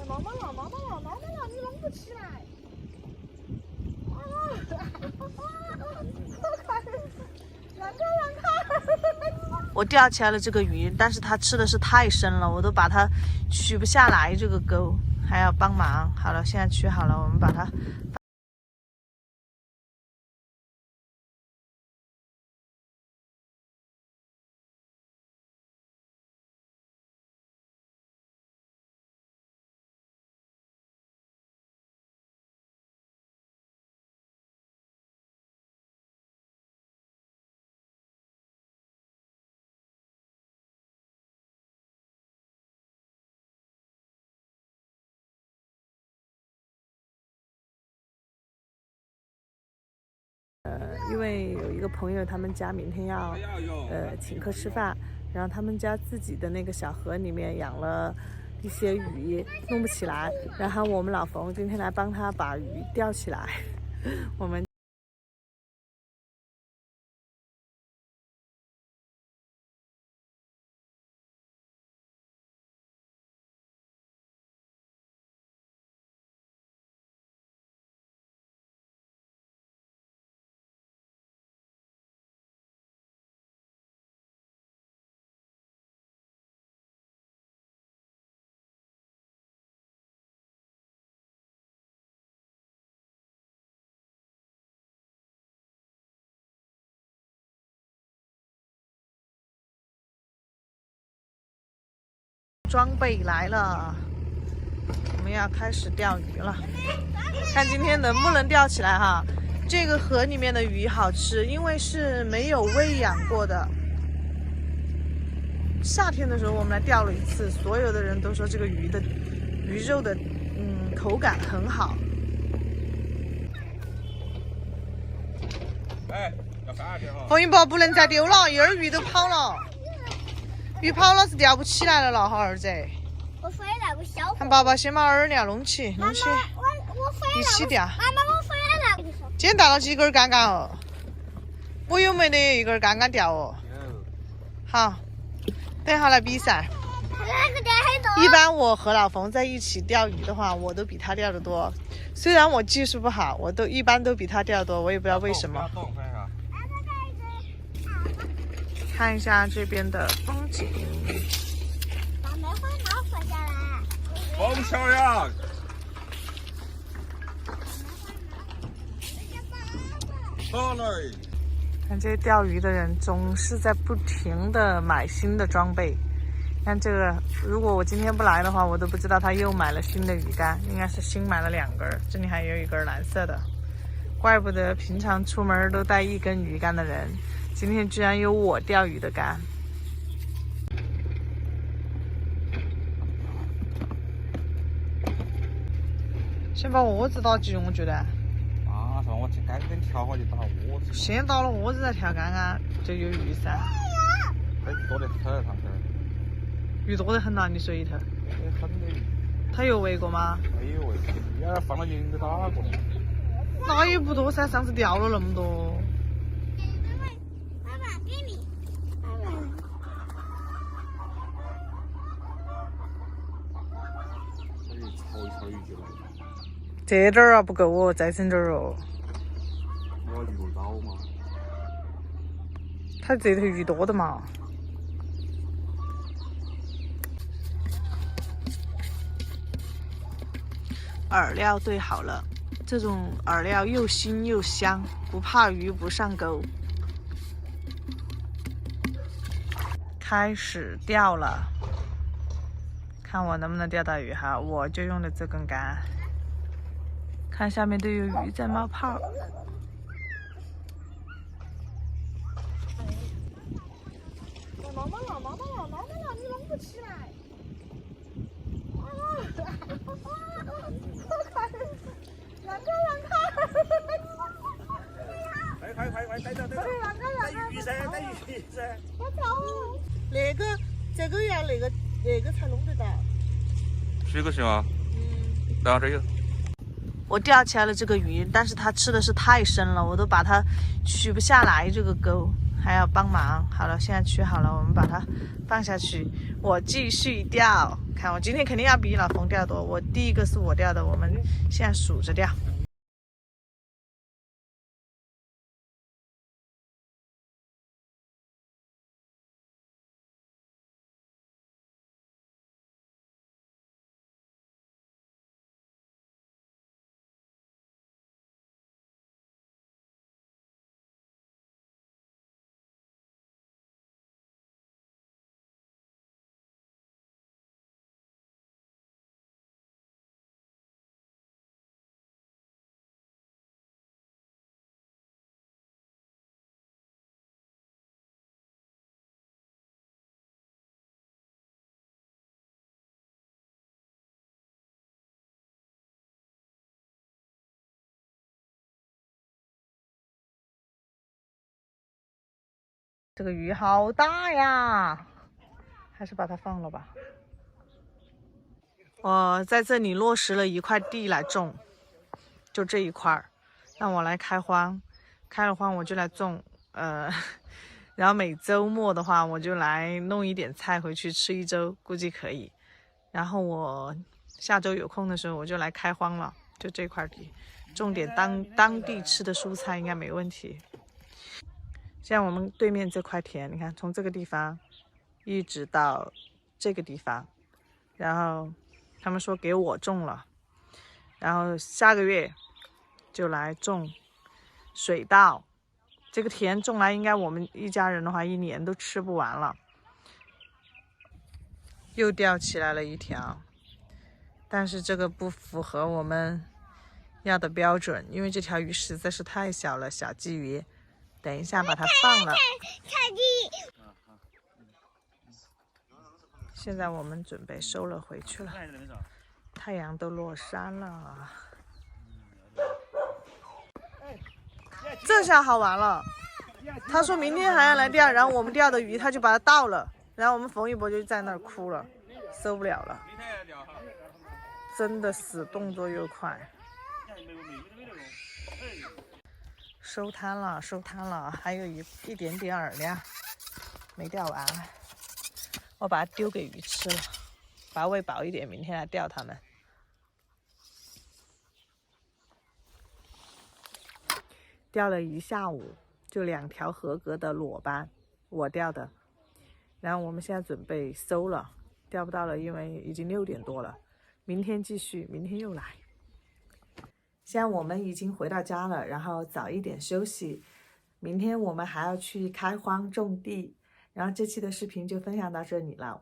妈妈了，你弄不起来。我钓起来了这个鱼，但是它吃的是太深了，我都把它取不下来这个钩，还要帮忙。好了，现在取好了，我们把它。因为有一个朋友，他们家明天要请客吃饭，然后他们家自己的那个小河里面养了一些鱼，弄不起来，然后我们老冯今天来帮他把鱼钓起来。我们装备来了，我们要开始钓鱼了，看今天能不能钓起来哈。这个河里面的鱼好吃，因为是没有喂养过的。夏天的时候我们来钓了一次，所有的人都说这个鱼肉的口感很好。哎，要翻下去哈！冯一博不能再丢了，一会儿鱼都跑了，鱼跑了是钓不起来了哈，儿子。我飞那个小喊爸爸先把饵料弄起，我飞一起钓。妈妈，我飞了。今天钓了几根杆杆哦？我有没得一根杆杆钓哦？好，等一下来比赛。一般我和老冯在一起钓鱼的话，我都比他钓得多。虽然我技术不好，我一般都比他钓得多，我也不知道为什么。看一下这边的风景。风小羊。好嘞。看这些钓鱼的人总是在不停的买新的装备。看这个，如果我今天不来的话，我都不知道他又买了新的鱼竿，应该是新买了2根，这里还有一根蓝色的。怪不得平常出门都带1根鱼竿的人，今天居然有我钓鱼的竿。先把窝子打紧，我觉得。啊，是吧？我赶紧调好就打窝子。先打了窝子再调竿啊，就有鱼噻。哎，多得很，他这。鱼多得很呐，你说里头。很的鱼。他有喂过吗？没有喂，要是放到银子打过。那也不多噻，上次钓了那么多。爸爸，给你。爸爸。炒鱼就来。这点儿啊不够哦，再整点儿哦。我鱼老嘛。他这头鱼多的嘛。饵料对好了，这种饵料又新又香，不怕鱼不上钩。开始钓了，看我能不能钓到鱼哈！我就用的这根竿，看下面都有鱼在冒泡。妈妈了，你弄不起来。快，逮着！逮鱼噻！我操！这个要那个才弄得到。水果行吗？然后这有。我钓起来了这个鱼，但是它吃的是太深了，我都把它取不下来这个钩，还要帮忙。好了，现在取好了，我们把它放下去，我继续钓。看我今天肯定要比老冯钓多，我第一个是我钓的，我们现在数着钓。这个鱼好大呀，还是把它放了吧。我在这里落实了一块地来种，就这一块儿，让我来开荒，开了荒我就来种，然后每周末的话我就来弄一点菜回去吃一周，估计可以。然后我下周有空的时候我就来开荒了，就这块地，种点当地吃的蔬菜应该没问题。像我们对面这块田，你看从这个地方一直到这个地方，然后他们说给我种了，然后下个月就来种水稻。这个田种来应该我们一家人的话一年都吃不完了。又钓起来了一条，但是这个不符合我们要的标准，因为这条鱼实在是太小了，小鲫鱼。等一下把它放了。现在我们准备收了回去了，太阳都落山了。这下好玩了，他说明天还要来钓，然后我们钓的鱼他就把它倒了，然后我们冯一博就在那儿哭了，受不了了，真的是动作又快。收摊了，收摊了，还有一点点饵料没钓完，我把它丢给鱼吃了，把它喂饱一点，明天来钓它们。钓了一下午，就2条合格的裸斑，我钓的。然后我们现在准备收了，钓不到了，因为已经6点多了。明天继续，明天又来。现在我们已经回到家了，然后早一点休息。明天我们还要去开荒种地。然后这期的视频就分享到这里了，